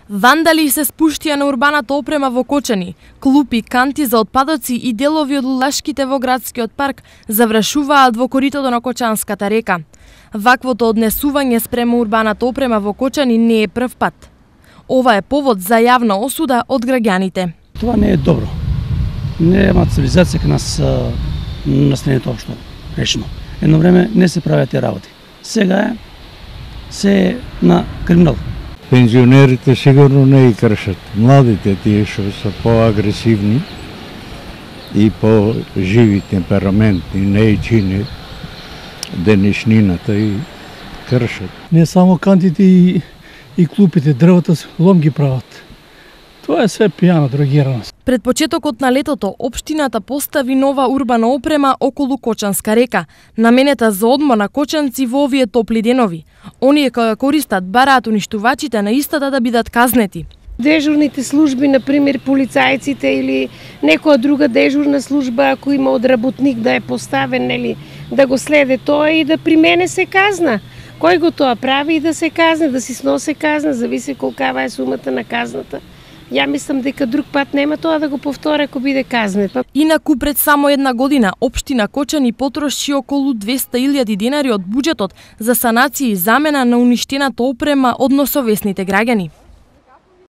Вандали се спуштија на урбаната опрема во Кочани. Клупи, канти за отпадоци и делови од лулашките во градскиот парк завршуваат во коритото на Кочанската река. Ваквото однесување спрема урбаната опрема во Кочани не е прв пат. Ова е повод за јавна осуда од граѓаните. Това не е добро. Нема цивилизација кај нас населението општо решено. Едно време не се правеа тие работи. Сега се на криминал. Пензионерите сигурно не и кршат. Младите тие што се поагресивни и по-живи темпераментни, не и чини денешнината и кршат. Не само кантите и клупите, дрвата лом ги прават. Тоа е све пијано дрогирано. Пред почетокот на летото, општината постави нова урбана опрема околу Кочанска река, наменета за одмор на кочанци во овие топли денови. Оние кои користат бараат уништувачите на истата да бидат казнети. Дежурните служби, например полицајците или некоја друга дежурна служба, ако има одработник да е поставен, нели, да го следе тоа и да примене се казна. Кој го тоа прави и да се казне, да си сносе казна, зависи колкава е сумата на казната. Ја мислам дека друг пат нема тоа да го повтори ако биде казнет. Инаку пред само една година општина Кочани потроши околу 200.000 денари од буџетот за санација и замена на уништената опрема од носовесните граѓани.